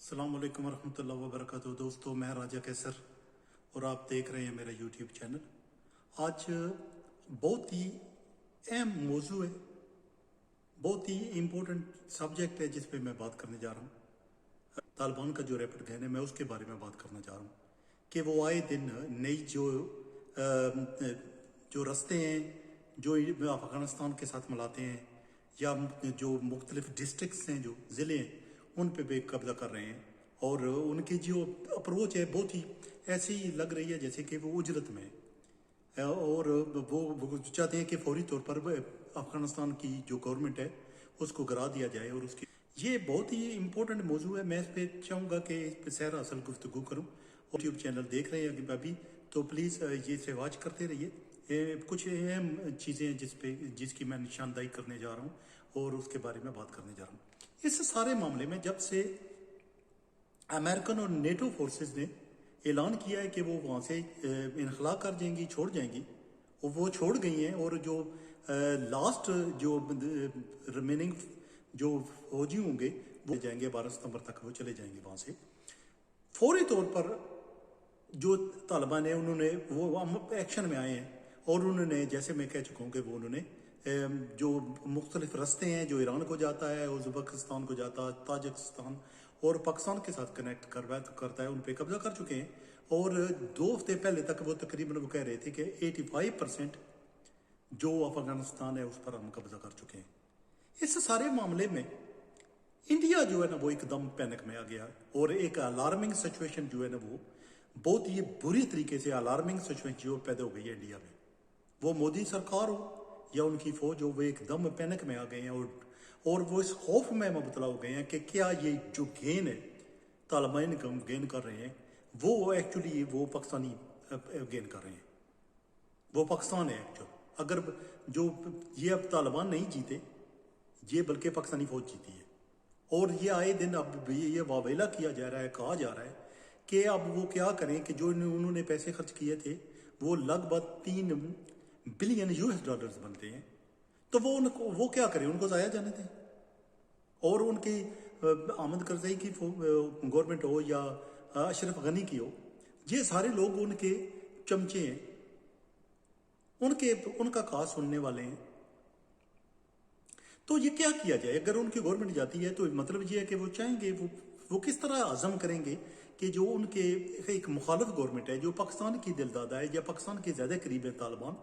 अस्सलाम वालेकुम वरहमतुल्लाहि वबरकातुहू। दोस्तों, मैं राजा कैसर और आप देख रहे हैं मेरा यूट्यूब चैनल। आज बहुत ही अहम मौजू है, बहुत ही इम्पोर्टेंट सब्जेक्ट है जिस पे मैं बात करने जा रहा हूँ। तालिबान का जो रैपिड गैन है, मैं उसके बारे में बात करना चाह रहा हूँ कि वो आए दिन नई जो रास्ते हैं जो अफ़गानिस्तान के साथ मिलाते हैं, या जो मुख्तलिफ डिस्ट्रिक्ट्स हैं, जो ज़िले हैं, उन पे भी कब्जा कर रहे हैं। और उनकी जो अप्रोच है बहुत ही ऐसी लग रही है जैसे कि वो उजरत में है, और वो चाहते हैं कि फौरी तौर पर अफगानिस्तान की जो गवर्नमेंट है उसको गिरा दिया जाए। और उसकी ये बहुत ही इम्पोर्टेंट मौजू है। मैं इस पर चाहूँगा कि इस पर सैर असल गुफ्तगू करूँ। यूट्यूब चैनल देख रहे हैं अभी तो प्लीज़ ये से वॉच करते रहिए। कुछ अहम चीज़ें हैं जिसकी मैं निशानदाही करने जा रहा हूँ और उसके बारे में बात करने जा रहा हूँ। इस सारे मामले में जब से अमेरिकन और नेटो फोर्सेस ने ऐलान किया है कि वो वहाँ से इनखला कर जाएंगी, छोड़ जाएंगी, और वो छोड़ गई हैं, और जो लास्ट जो रिमेनिंग जो फौजी होंगे वो जाएंगे 12 सितंबर तक, वो चले जाएंगे वहाँ से। फौरी तौर पर जो तालिबान है उन्होंने वो एक्शन में आए हैं, और उन्होंने, जैसे मैं कह चुका हूँ कि वो उन्होंने जो मुख्तलिफ रास्ते हैं, जो ईरान को जाता है, उज़्बेकिस्तान को जाता है, ताजिकिस्तान और पाकिस्तान के साथ कनेक्ट करता है, उन पर कब्जा कर चुके हैं। और 2 हफ्ते पहले तक वो तकरीबन वो कह रहे थे कि 85% जो अफगानिस्तान है उस पर हम कब्जा कर चुके हैं। इस सारे मामले में इंडिया जो है ना वो एकदम पैनिक में आ गया, और एक अलार्मिंग सिचुएशन जो है ना वो बहुत ही बुरी तरीके से अलार्मिंग सिचुएशन जो पैदा हो गई है इंडिया में। वो मोदी सरकार हो या उनकी फौज हो, वो एकदम पैनिक में आ गए हैं, और वो इस खौफ में मुबतला हो गए हैं कि क्या ये जो गेन है तालिबान गेन कर रहे हैं वो एक्चुअली वो पाकिस्तानी गेन कर रहे हैं, वो पाकिस्तान है एक्चुअल। अगर जो ये अब तालिबान नहीं जीते, ये बल्कि पाकिस्तानी फौज जीती है। और ये आए दिन अब ये वावेला किया जा रहा है, कहा जा रहा है कि अब वो क्या करें कि जो उन्होंने पैसे खर्च किए थे वो लगभग 3 बिलियन यूएस डॉलर्स बनते हैं, तो वो क्या करें, उनको ज़ाया जाने दें। और उनकी आमद करज़ई की गवर्नमेंट हो या अशरफ गनी की हो, ये सारे लोग उनके चमचे हैं, उनका कहा सुनने वाले हैं। तो ये क्या किया जाए? अगर उनकी गवर्नमेंट जाती है तो मतलब ये है कि वो चाहेंगे, वो किस तरह आज़म करेंगे कि जो उनके एक मुखालिफ गवर्नमेंट है, जो पाकिस्तान की दिलदादा है या पाकिस्तान के ज़्यादा करीब है तालिबान,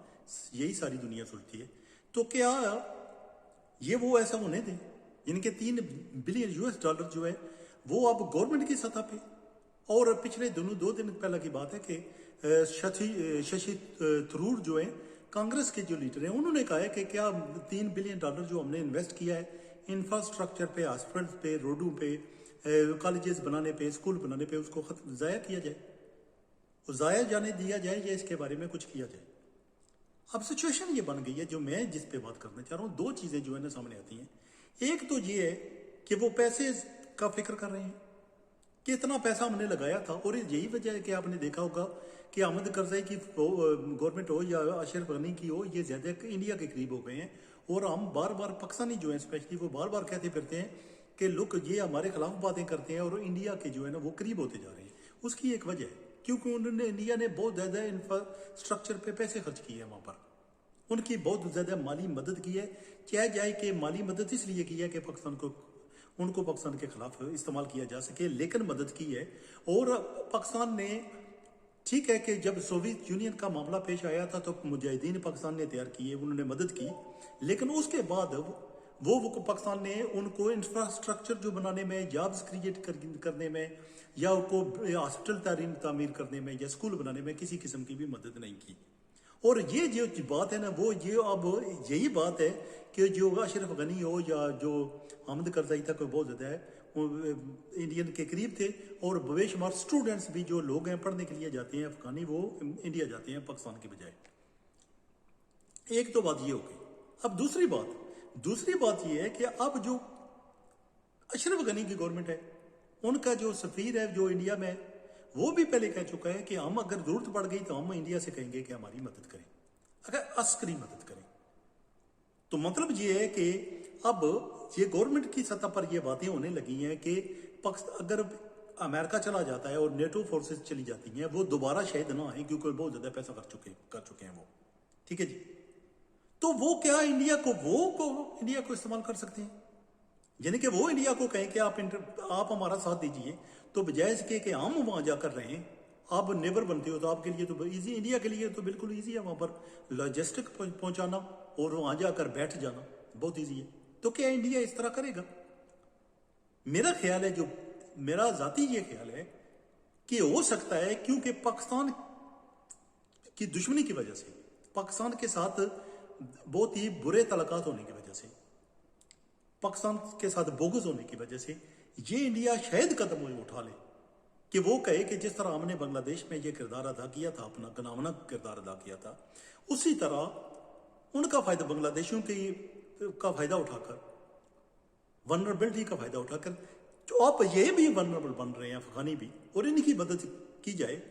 यही सारी दुनिया सोचती है, तो क्या ये वो ऐसा होने दें? इनके 3 बिलियन यूएस डॉलर जो है वो अब गवर्नमेंट की सतह पे। और पिछले 2 दिन पहले की बात है कि शशि थरूर जो है कांग्रेस के जो लीडर हैं, उन्होंने कहा है कि क्या 3 बिलियन डॉलर जो हमने इन्वेस्ट किया है इंफ्रास्ट्रक्चर पे, हॉस्पिटल पे, रोडों पे, कॉलेजेस बनाने पे, स्कूल बनाने पे, उसको ज़ाया किया जाए, ज़ाया जाने दिया जाए, या इसके बारे में कुछ किया जाए। अब सिचुएशन ये बन गई है, जो मैं जिस पे बात करना चाह रहा हूँ, 2 चीज़ें जो है ना सामने आती हैं। एक तो ये है कि वो पैसे का फिक्र कर रहे हैं कि इतना पैसा हमने लगाया था, और यही वजह है कि आपने देखा होगा कि अहमद करज़ई की गवर्नमेंट हो या अशरफ गनी की हो, ये ज़्यादा इंडिया के करीब हो गए हैं। और हम बार बार पाकिस्तानी जो है स्पेशली वो बार बार कहते फिरते हैं कि लुक, ये हमारे खिलाफ बातें करते हैं और इंडिया के जो है ना वो करीब होते जा रहे हैं। उसकी एक वजह है क्योंकि इंडिया ने बहुत ज़्यादा इंफ्रास्ट्रक्चर पे पैसे खर्च किए हैं, वहाँ पर उनकी बहुत ज़्यादा माली मदद की है। क्या जाए कि माली मदद इसलिए की है कि उनको पाकिस्तान के खिलाफ इस्तेमाल किया जा सके, लेकिन मदद की है। और पाकिस्तान ने, ठीक है कि जब सोवियत यूनियन का मामला पेश आया था तो मुजाहिदीन पाकिस्तान ने तैयार किए, उन्होंने मदद की, लेकिन उसके बाद वो पाकिस्तान ने उनको इंफ्रास्ट्रक्चर जो बनाने में, जॉब्स क्रिएट करने में, या उनको हॉस्पिटल तामीर करने में, या स्कूल बनाने में किसी किस्म की भी मदद नहीं की। और ये जो बात है ना वो ये अब यही बात है कि जो अशरफ गनी हो या जो अहमद करज़ई तक बहुत ज़्यादा है इंडियन के करीब थे, और बेशुमार स्टूडेंट्स भी जो लोग हैं पढ़ने के लिए जाते हैं अफगानी, वो इंडिया जाते हैं पाकिस्तान के बजाय। एक तो बात ये हो गई। अब दूसरी बात ये है कि अब जो अशरफ गनी की गवर्नमेंट है, उनका जो सफीर है जो इंडिया में, वो भी पहले कह चुका है कि हम अगर जरूरत पड़ गई तो हम इंडिया से कहेंगे कि हमारी मदद करें, अगर अस्करी मदद करें। तो मतलब ये है कि अब ये गवर्नमेंट की सतह पर ये बातें होने लगी हैं कि अगर अमेरिका चला जाता है और नेटो फोर्सेस चली जाती हैं, वो दोबारा शायद ना आए क्योंकि बहुत ज़्यादा पैसा कर चुके हैं वो, ठीक है जी। तो वो क्या इंडिया को इस्तेमाल कर सकते हैं, यानी कि वो इंडिया को कहें कि आप हमारा साथ दीजिए, तो बजाय इसके कि हम वहाँ जाकर रहें, आप नेबर बनते हो तो आपके लिए तो इजी, इंडिया के लिए तो बिल्कुल इजी है वहाँ पर लॉजिस्टिक पहुँचाना और वहाँ जाकर बैठ जाना बहुत इजी है। तो क्या इंडिया इस तरह करेगा? मेरा ख्याल है, जो मेरा जाती ये ख्याल है कि हो सकता है, क्योंकि पाकिस्तान की दुश्मनी की वजह से, पाकिस्तान के साथ बहुत ही बुरे तलकात होने की वजह से, पाकिस्तान के साथ बोगस होने की वजह से ये इंडिया शायद कदम उठा ले कि वो कहे कि जिस तरह हमने बांग्लादेश में ये किरदार अदा किया था, अपना गनामना किरदार अदा किया था, उसी तरह उनका फायदा, बांग्लादेशियों का फायदा उठाकर, वनरेबिलिटी का फायदा उठाकर, जो आप ये भी वनरेबल बन रहे हैं अफगानी भी, और इनकी मदद की जाए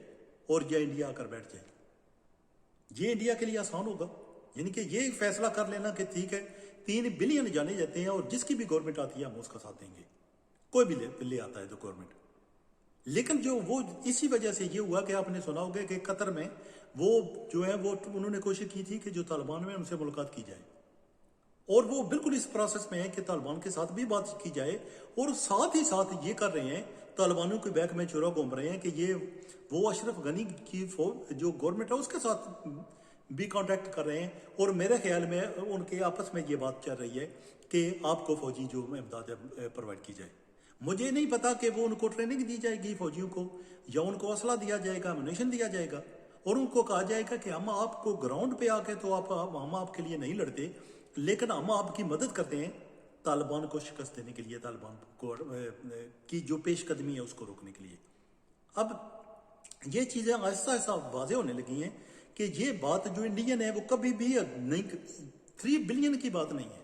और ये इंडिया आकर बैठ जाए। ये इंडिया के लिए आसान होगा, यानी कि ये फैसला कर लेना कि ठीक है 3 बिलियन जाने जाते हैं और जिसकी भी गवर्नमेंट आती है हम उसका साथ देंगे, कोई भी ले आता है तो गवर्नमेंट। लेकिन जो वो इसी वजह से ये हुआ कि आपने सुना होगा कि कतर में वो जो है वो उन्होंने कोशिश की थी कि जो तालिबान में उनसे मुलाकात की जाए, और वो बिल्कुल इस प्रोसेस में है कि तालिबान के साथ भी बात की जाए, और साथ ही साथ ये कर रहे हैं, तालिबानों के बैक में चोरा घूम रहे हैं कि ये वो अशरफ गनी की जो गवर्नमेंट है उसके साथ भी कांटेक्ट कर रहे हैं, और मेरे ख्याल में उनके आपस में ये बात चल रही है कि आपको फौजी जो इमदाद प्रोवाइड की जाए। मुझे नहीं पता कि वो उनको ट्रेनिंग दी जाएगी फौजियों को, या उनको असला दिया जाएगा, अम्यूनिशन दिया जाएगा, और उनको कहा जाएगा कि हम आपको ग्राउंड पे आके तो हम आपके लिए नहीं लड़ते, लेकिन हम आपकी मदद करते हैं तालिबान को शिकस्त देने के लिए, तालिबान को की जो पेशकदमी है उसको रोकने के लिए। अब ये चीज़ें आहिस्ता आहिस्ता वाज़ेह होने लगी हैं कि ये बात जो इंडियन है वो कभी भी नहीं, 3 बिलियन की बात नहीं है।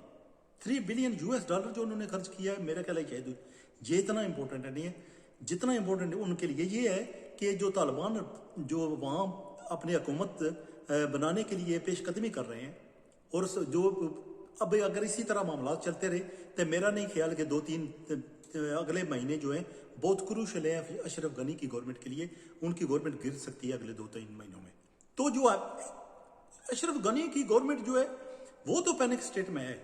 3 बिलियन US डॉलर जो उन्होंने खर्च किया है, मेरा ख्याल है शायद ये इतना इंपॉर्टेंट नहीं है। जितना इंपॉर्टेंट उनके लिए ये है कि जो तालिबान जो वहाँ अपनी हुकूमत बनाने के लिए पेशकदमी कर रहे हैं, और जो अब अगर इसी तरह मामला चलते रहे तो मेरा नहीं ख्याल कि 2-3 अगले महीने जो हैं बहुत क्रूशल है अशरफ गनी की गवर्नमेंट के लिए। उनकी गवर्नमेंट गिर सकती है अगले 2-3 महीनों में। तो जो अशरफ गनी की गवर्नमेंट जो है वो तो पैनिक स्टेट में है,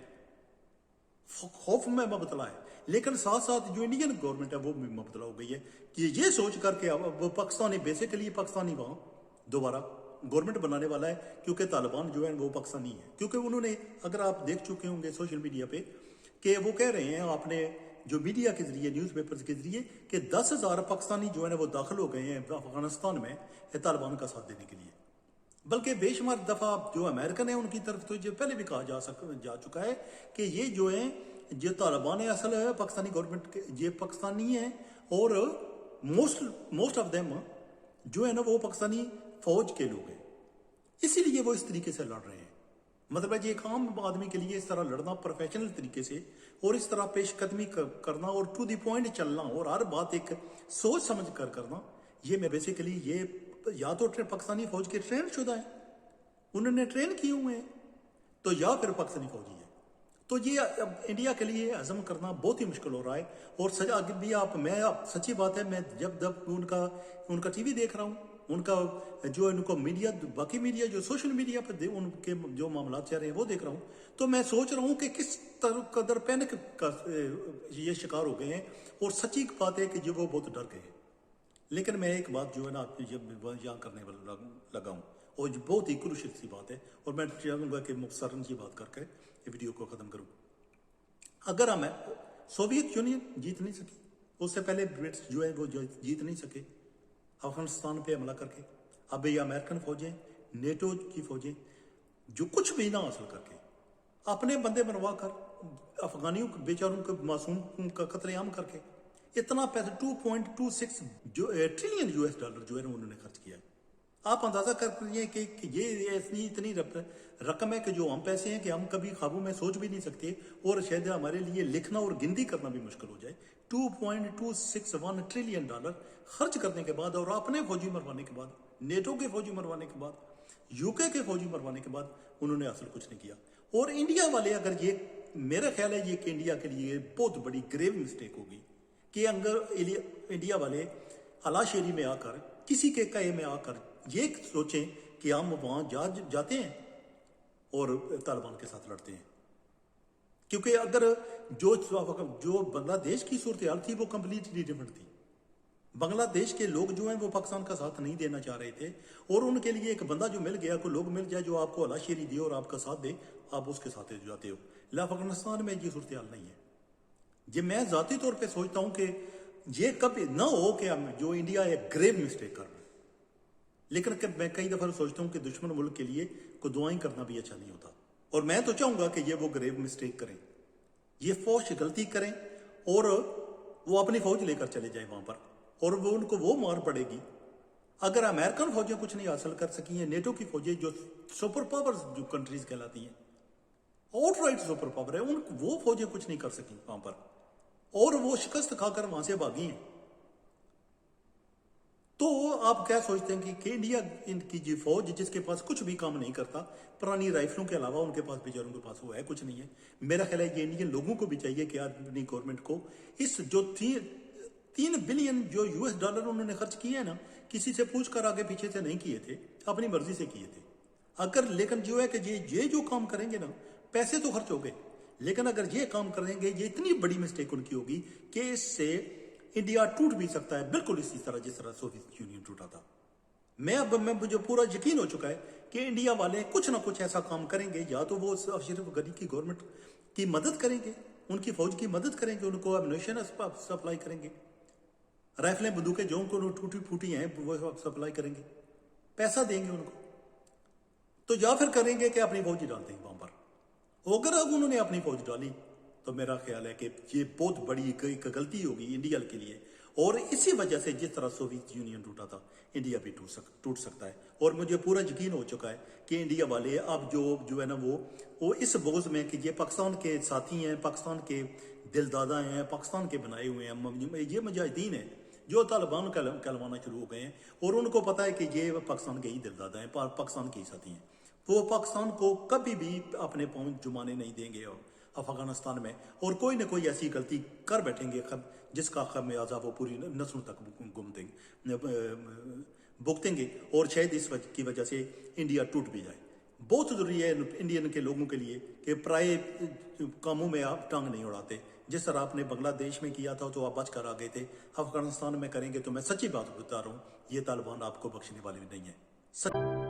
खौफ में मुबतला है, लेकिन साथ साथ जो इंडियन गवर्नमेंट है वो भी मुबतला हो गई है कि ये सोच करके अब पाकिस्तानी, बेसिकली पाकिस्तानी वहाँ दोबारा गवर्नमेंट बनाने वाला है, क्योंकि तालिबान जो है वो पाकिस्तानी है। क्योंकि उन्होंने, अगर आप देख चुके होंगे सोशल मीडिया पे, कि वो कह रहे हैं आपने जो मीडिया के जरिए, न्यूज़पेपर्स के जरिए, कि 10,000 पाकिस्तानी जो है ना वो दाखिल हो गए हैं अफगानिस्तान में तालिबान का साथ देने के लिए। बल्कि बेशुमार दफ़ा जो अमेरिकन है उनकी तरफ तो ये पहले भी कहा जा चुका है कि ये जो है जो तालिबान है असल है पाकिस्तानी गवर्नमेंट के, ये पाकिस्तानी है, और मोस्ट ऑफ देम जो है ना वो पाकिस्तानी फौज के लोग हैं, इसीलिए वो इस तरीके से लड़ रहे हैं। मतलब ये एक आम आदमी के लिए इस तरह लड़ना प्रोफेशनल तरीके से, और इस तरह पेशकदमी करना, और टू द पॉइंट चलना, और हर बात एक सोच समझ कर करना, ये मैं बेसिकली ये या तो पाकिस्तानी फौज के ट्रेन शुदा है, उन्होंने ट्रेन किए हुए हैं, तो या फिर पाकिस्तानी फौजी है। तो ये अब इंडिया के लिए हजम करना बहुत ही मुश्किल हो रहा है। और सजा भी सच्ची बात है, मैं जब उनका टीवी देख रहा हूँ, उनका जो इनको मीडिया, बाकी मीडिया जो सोशल मीडिया पर उनके जो मामला चल रहे हैं वो देख रहा हूँ, तो मैं सोच रहा हूँ कि किस कदर पैनिक का ये शिकार हो गए हैं। और सच्ची बात है कि जो वो बहुत डर गए हैं। लेकिन मैं एक बात जो है ना आप यहाँ करने वाला लगा हूँ, और जो बहुत ही क्रूशियल सी बात है, और मैं चाहूँगा कि मुख्तसरन की बात करके ये वीडियो को ख़त्म करूँ। अगर हम सोवियत यूनियन जीत नहीं सकी, उससे पहले ब्रिट्स जो है वो जीत नहीं सके अफगानिस्तान पे हमला करके, अब ये अमेरिकन फौजें, नेटो की फौजें जो कुछ भी ना हासिल करके अपने बंदे बनवा कर अफगानियों के बेचारों के मासूम का कत्लेआम करके इतना पैसा 2.26 ट्रिलियन US डॉलर जो है उन्होंने खर्च किया है। आप अंदाजा कर पाइए कि ये इतनी रकम है कि जो हम पैसे हैं कि हम कभी ख्वाबों में सोच भी नहीं सकते, और शायद हमारे लिए लिखना और गिनती करना भी मुश्किल हो जाए। 2.261 ट्रिलियन डॉलर खर्च करने के बाद, और अपने फौजी मरवाने के बाद, नेटो के फौजी मरवाने के बाद, UK के फौजी मरवाने के बाद उन्होंने हासिल कुछ नहीं किया। और इंडिया वाले, अगर ये मेरा ख्याल है ये कि इंडिया के लिए बहुत बड़ी ग्रेव मिस्टेक होगी کہ اگر انڈیا والے اعلیٰ شہری میں آ کر کسی کے کہے میں آ کر یہ سوچیں کہ ہم وہاں جاتے ہیں اور طالبان کے ساتھ لڑتے ہیں، کیونکہ اگر جو بنگلہ دیش کی صورتحال تھی وہ کمپلیٹلی ڈفرنٹ تھی۔ بنگلہ دیش کے لوگ جو ہیں وہ پاکستان کا ساتھ نہیں دینا چاہ رہے تھے، اور ان کے لیے ایک بندہ جو مل گیا، کوئی لوگ مل جائے جو آپ کو اعلیٰ شہری دے اور آپ کا ساتھ دے، آپ اس کے ساتھ جاتے ہو۔ افغانستان میں یہ صورتحال نہیں ہے۔ یہ میں ذاتی طور پہ سوچتا ہوں کہ یہ کبھی نہ ہو کہ جو انڈیا ایک گریو مسٹیک کر رہا ہے، لیکن میں کئی دفعہ سوچتا ہوں کہ دشمن ملک کے لیے کوئی دعائیں کرنا بھی اچھا نہیں ہوتا، اور میں تو چاہوں گا کہ یہ وہ گریو مسٹیک کریں، یہ فوج غلطی کریں اور وہ اپنی فوج لے کر چلے جائیں وہاں پر، اور وہ ان کو وہ مار پڑے گی۔ اگر امریکن فوجیں کچھ نہیں حاصل کر سکی ہیں، نیٹو کی فوجیں جو سپر پاورز جو کنٹریز کہلاتی ہیں، آؤٹ رائٹ سپر پاور ہے، وہ فوجیں کچھ نہیں کر سکیں وہاں پر، اور وہ شکست کھا کر وہاں سے بھاگی ہیں۔ تو آپ کیا سوچتے ہیں کہ انڈیا ان کی جی فوج جس کے پاس کچھ بھی کام نہیں کرتا، پرانی رائفلوں کے علاوہ ان کے پاس بیچاروں کے پاس وہ ہے کچھ نہیں ہے۔ میرا خیال ہے یہ انڈین لوگوں کو بھی چاہیے کہ اپنی گورنمنٹ کو اس جو 3 بلین جو US ڈالر انہوں نے خرچ کیے ہیں نا، کسی سے پوچھ کر آگے پیچھے سے نہیں کیے تھے، اپنی مرضی سے کیے تھے۔ اگر لیکن جو ہے کہ یہ جو کام کریں گے نا، پیسے تو خرچ ہو گئے، لیکن اگر یہ کام کریں گے، یہ اتنی بڑی مسٹیک ان کی ہوگی کہ اس سے انڈیا ٹوٹ بھی سکتا ہے، بالکل اسی طرح جس طرح سوویت یونین ٹوٹا تھا۔ مجھے پورا یقین ہو چکا ہے کہ انڈیا والے کچھ نہ کچھ ایسا کام کریں گے، یا تو وہ اشرف غنی کی گورنمنٹ کی مدد کریں گے، ان کی فوج کی مدد کریں گے، ان کو ایمونیشن سپلائی کریں گے، رائفلیں بندوقیں جو ان کو ٹوٹی پھوٹی ہیں وہ سپلائی کریں گے، پیسہ دیں گے ان کو، تو یا پھر کریں گے کہ اپنی فوج ہی ڈال دیں گے وہاں پر۔ اگر اب انہوں نے اپنی فوج ڈالی تو میرا خیال ہے کہ یہ بہت بڑی ایک غلطی ہوگی انڈیا کے لیے، اور اسی وجہ سے جس طرح سوویت یونین ٹوٹا تھا، انڈیا بھی ٹوٹ سکتا ہے۔ اور مجھے پورا یقین ہو چکا ہے کہ انڈیا والے اب جو ہے نا وہ اس بوجھ میں کہ یہ پاکستان کے ساتھی ہیں، پاکستان کے دل دادا ہیں، پاکستان کے بنائے ہوئے ہیں، یہ مجاہدین ہیں جو طالبان کہلوانا شروع ہو گئے ہیں، اور ان کو پتہ ہے کہ یہ پاکستان کے ہی دل دادا ہیں، پاکستان کے ہی ساتھی ہیں، وہ پاکستان کو کبھی بھی اپنے پاؤں جمانے نہیں دیں گے افغانستان میں، اور کوئی نہ کوئی ایسی غلطی کر بیٹھیں گے جس کا خمیازہ وہ پوری نسلوں تک بھگتیں گے، اور شاید اس کی وجہ سے انڈیا ٹوٹ بھی جائے۔ بہت ضروری ہے انڈین کے لوگوں کے لیے کہ پرائے کاموں میں آپ ٹانگ نہیں اڑاتے، جس طرح آپ نے بنگلہ دیش میں کیا تھا تو آپ بچ کر آ گئے تھے، افغانستان میں کریں گے تو میں سچی بات بتا رہا ہوں، یہ طالبان آپ کو بخشنے والے نہیں ہیں۔